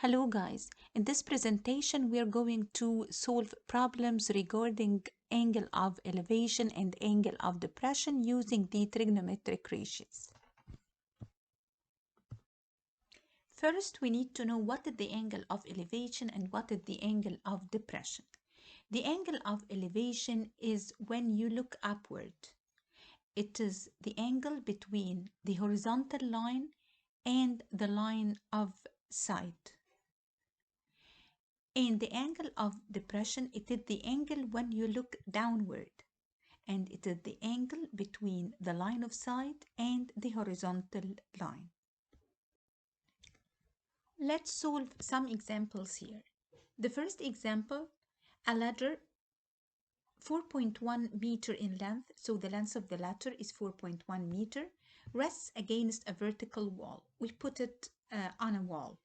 Hello guys, in this presentation we are going to solve problems regarding angle of elevation and angle of depression using the trigonometric ratios. First, we need to know what is the angle of elevation and what is the angle of depression. The angle of elevation is when you look upward. It is the angle between the horizontal line and the line of sight. And the angle of depression, it is the angle when you look downward, and it is the angle between the line of sight and the horizontal line. Let's solve some examples here. The first example, a ladder 4.1 meter in length, so the length of the ladder is 4.1 meter, rests against a vertical wall. We put it on a wall.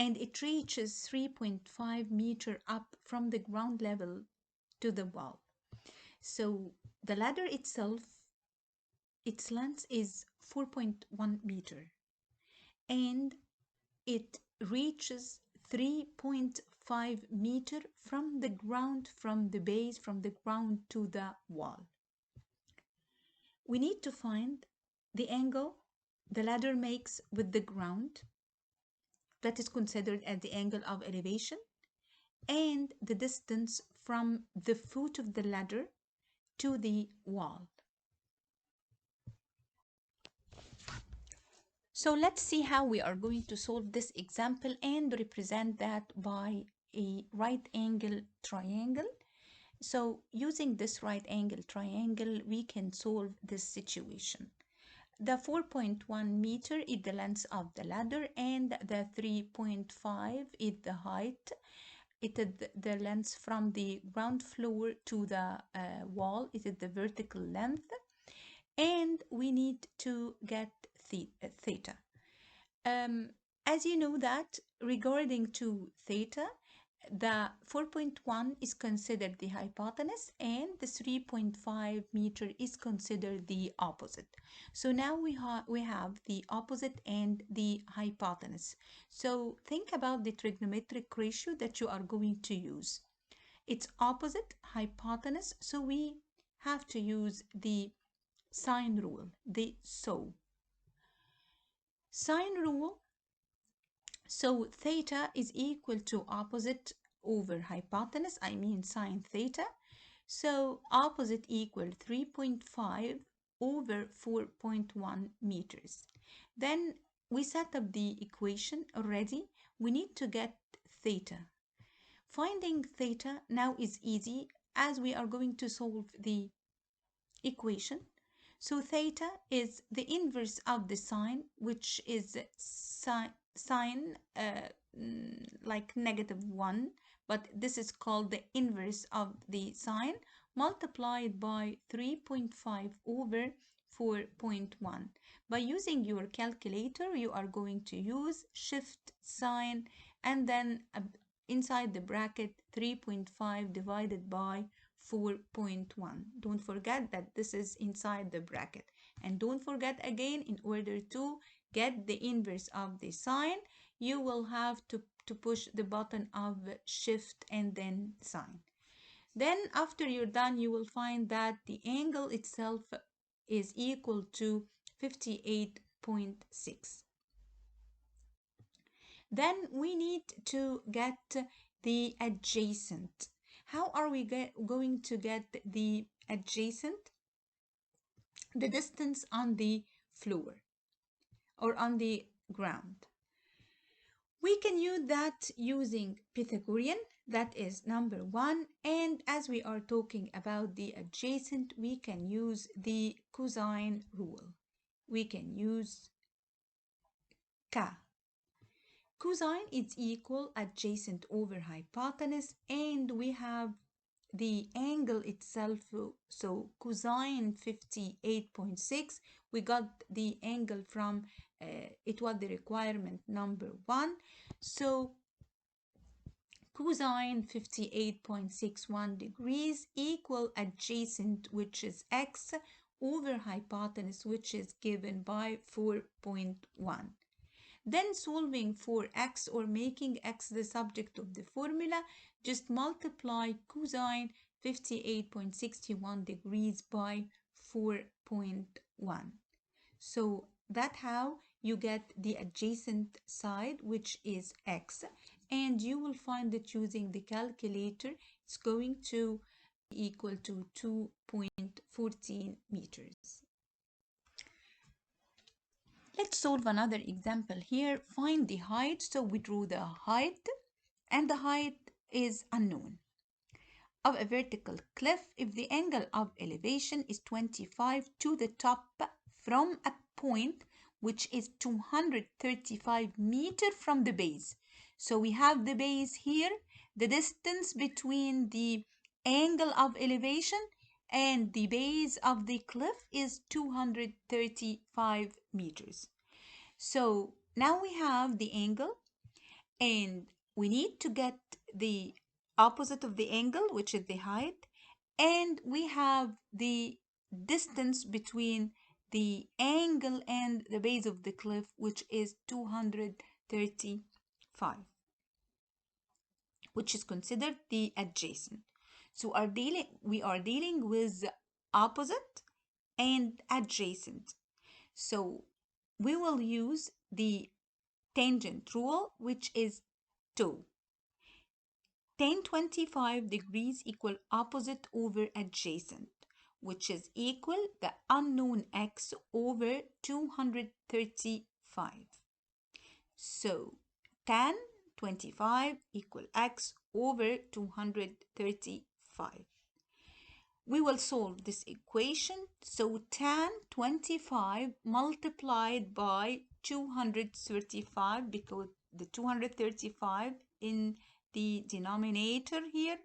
And it reaches 3.5 meter up from the ground level to the wall. So the ladder itself, its length is 4.1 meter and it reaches 3.5 meter from the ground, from the base, from the ground to the wall. We need to find the angle the ladder makes with the ground, that is considered as the angle of elevation, and the distance from the foot of the ladder to the wall. So let's see how we are going to solve this example and represent that by a right angle triangle. So using this right angle triangle, we can solve this situation. The 4.1 meter is the length of the ladder and the 3.5 is the height. It is the length from the ground floor to the wall. It is the vertical length. And we need to get theta. As you know that regarding to theta, the 4.1 is considered the hypotenuse and the 3.5 meter is considered the opposite. So now we have the opposite and the hypotenuse. So think about the trigonometric ratio that you are going to use. It's opposite, hypotenuse, so we have to use the sine rule, the sine rule. So theta is equal to opposite over hypotenuse, I mean sine theta. So opposite equal 3.5 over 4.1 meters. Then we set up the equation already. We need to get theta. Finding theta now is easy as we are going to solve the equation. So theta is the inverse of the sine, which is sine like -1, but this is called the inverse of the sine, multiplied by 3.5 over 4.1. By using your calculator, you are going to use shift sine and then inside the bracket 3.5 divided by 4.1. Don't forget that this is inside the bracket. And don't forget again, in order to get the inverse of the sine, you will have to push the button of shift and then sine. Then after you're done, you will find that the angle itself is equal to 58.6. Then we need to get the adjacent. How are we going to get the adjacent? The distance on the floor or on the ground. We can use that using Pythagorean, that is number 1. And as we are talking about the adjacent, we can use the cosine rule. We can use K. Cosine is equal adjacent over hypotenuse, and we have the angle itself, so cosine 58.6. We got the angle from, it was the requirement number 1. So cosine 58.61 degrees equal adjacent, which is x, over hypotenuse, which is given by 4.1. Then solving for x or making x the subject of the formula, just multiply cosine 58.61 degrees by 4.1. So that's how you get the adjacent side, which is x, and you will find that using the calculator, it's going to be equal to 2.14 meters. Let's solve another example here. Find the height. So we drew the height, and the height is unknown, of a vertical cliff if the angle of elevation is 25 to the top from a point which is 235 meters from the base. So we have the base here. The distance between the angle of elevation and the base of the cliff is 235 meters. So now we have the angle, and we need to get the opposite of the angle, which is the height, and we have the distance between the angle and the base of the cliff, which is 235, which is considered the adjacent. So we are dealing with opposite and adjacent. So we will use the tangent rule, which is 2. Tan 25 degrees equal opposite over adjacent, which is equal the unknown x over 235. So tan 25 equal x over 235. We will solve this equation. So tan 25 multiplied by 235, because the 235 in the denominator here,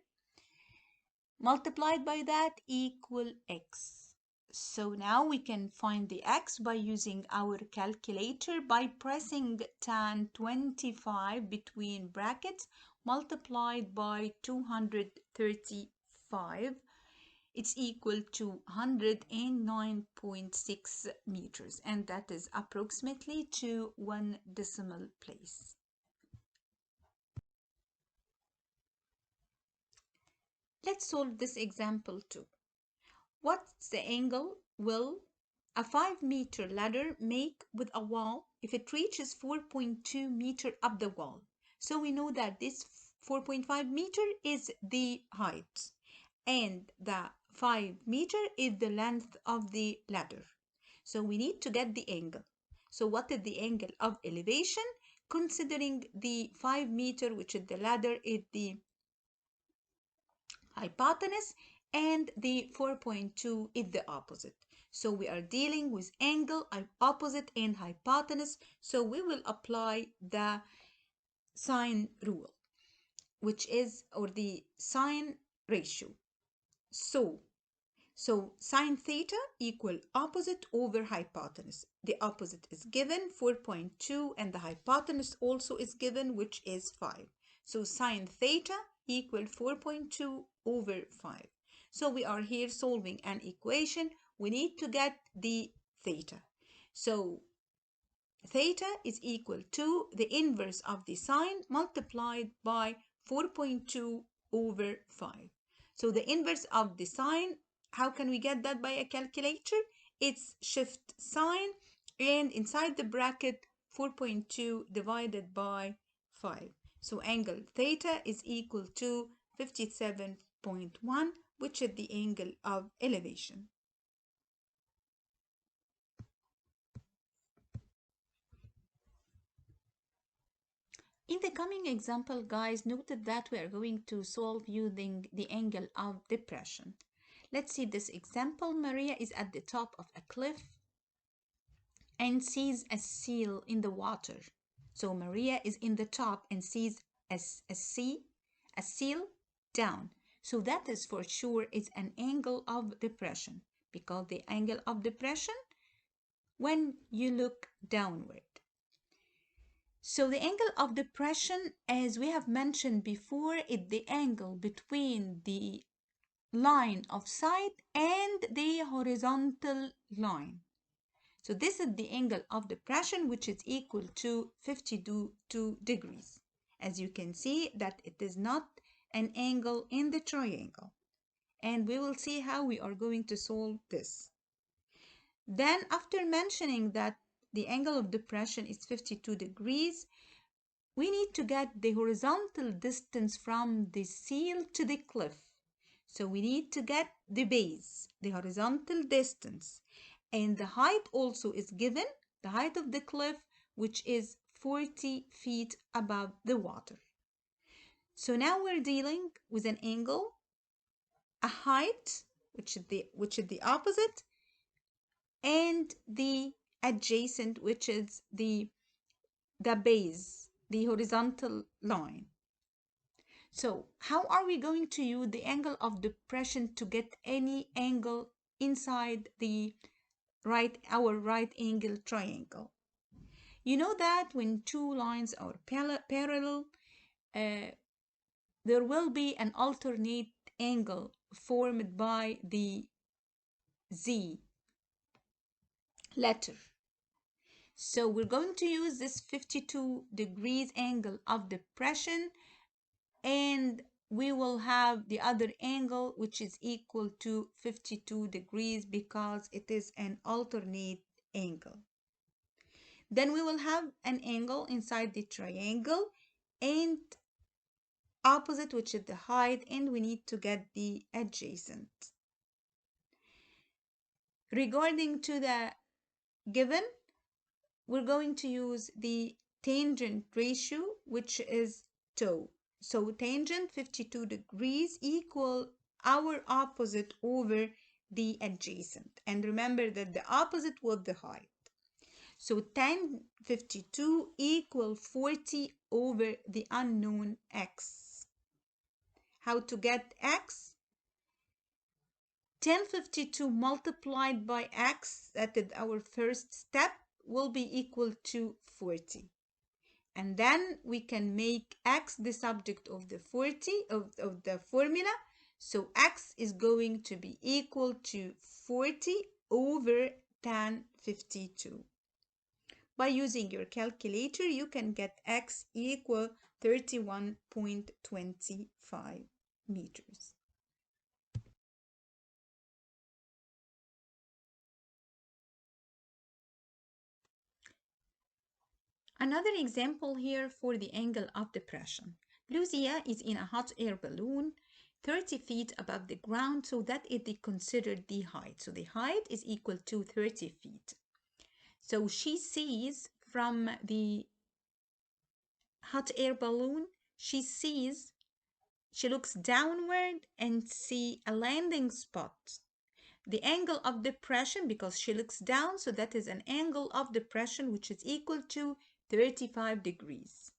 multiplied by that equal x. So now we can find the x by using our calculator by pressing tan 25 between brackets multiplied by 235. It's equal to 109.6 meters, and that is approximately to 1 decimal place. Let's solve this example too. What's the angle will a 5-meter ladder make with a wall if it reaches 4.2 meter up the wall? So we know that this 4.5 meter is the height, and the 5 meter is the length of the ladder. So we need to get the angle. So what is the angle of elevation? Considering the 5 meter, which is the ladder, is the hypotenuse, and the 4.2 is the opposite. So we are dealing with angle, opposite, and hypotenuse. So we will apply the sine rule, which is, or the sine ratio. So sine theta equal opposite over hypotenuse. The opposite is given 4.2, and the hypotenuse also is given, which is 5. So sine theta equal 4.2 over 5. So we are here solving an equation. We need to get the theta. So theta is equal to the inverse of the sine multiplied by 4.2 over 5. So the inverse of the sine, how can we get that by a calculator? It's shift sine, and inside the bracket 4.2 divided by 5. So angle theta is equal to 57.1, which is the angle of elevation. In the coming example, guys, noted that we are going to solve using the angle of depression. Let's see this example. Maria is at the top of a cliff and sees a seal in the water. So Maria is in the top and sees a seal down. So that is for sure is an angle of depression, because the angle of depression when you look downward. So the angle of depression, as we have mentioned before, is the angle between the line of sight and the horizontal line. So this is the angle of depression, which is equal to 52 degrees. As you can see that it is not an angle in the triangle. And we will see how we are going to solve this. Then after mentioning that the angle of depression is 52 degrees, we need to get the horizontal distance from the seal to the cliff. So we need to get the base, the horizontal distance. And the height also is given, the height of the cliff, which is 40 feet above the water. So now we're dealing with an angle, a height, which is the opposite, and the adjacent, which is the base, the horizontal line. So how are we going to use the angle of depression to get any angle inside our right angle triangle? You know that when two lines are parallel, there will be an alternate angle formed by the Z letter. So we're going to use this 52 degrees angle of depression, and we will have the other angle which is equal to 52 degrees because it is an alternate angle. Then we will have an angle inside the triangle and opposite, which is the height, and we need to get the adjacent. Regarding to the given, we're going to use the tangent ratio, which is tau. So tangent 52 degrees equal our opposite over the adjacent. And remember that the opposite was the height. So tan 52 equal 40 over the unknown x. How to get x? Tan 52 multiplied by x, that is our first step, will be equal to 40. And then we can make x the subject of the 40 of the formula. So x is going to be equal to 40 over tan 52. By using your calculator, you can get x equal 31.25 meters. Another example here for the angle of depression. Lucia is in a hot air balloon 30 feet above the ground, so that is considered the height. So the height is equal to 30 feet. So she sees from the hot air balloon, she looks downward and see a landing spot. The angle of depression, because she looks down, so that is an angle of depression which is equal to 35 degrees.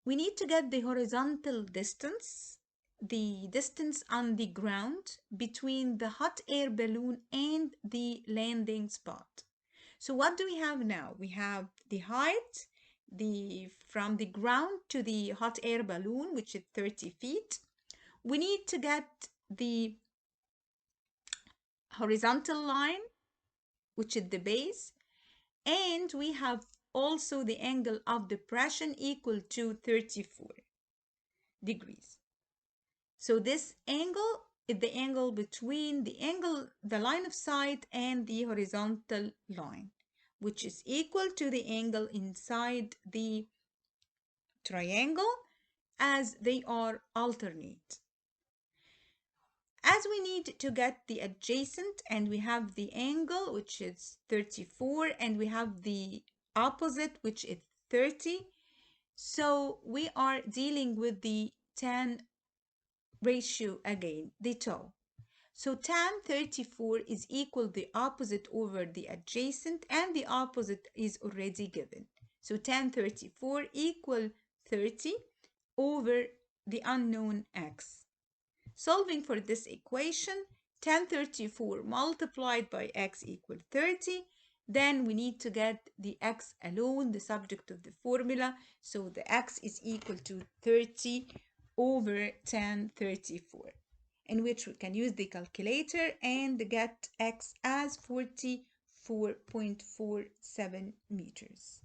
We need to get the horizontal distance, the distance on the ground between the hot air balloon and the landing spot. So what do we have now? We have the height from the ground to the hot air balloon, which is 30 feet. We need to get the horizontal line, which is the base, and we have also the angle of depression equal to 34 degrees. So this angle is the angle between the line of sight and the horizontal line, which is equal to the angle inside the triangle as they are alternate. As we need to get the adjacent, and we have the angle which is 34 and we have the opposite which is 30, so we are dealing with the tan ratio again, the tau. So tan 34 is equal the opposite over the adjacent, and the opposite is already given. So tan 34 equal 30 over the unknown x. Solving for this equation, tan 34 multiplied by x equal 30. Then we need to get the x alone, the subject of the formula. So the x is equal to 30 over tan 34. in which we can use the calculator and get x as 44.47 meters.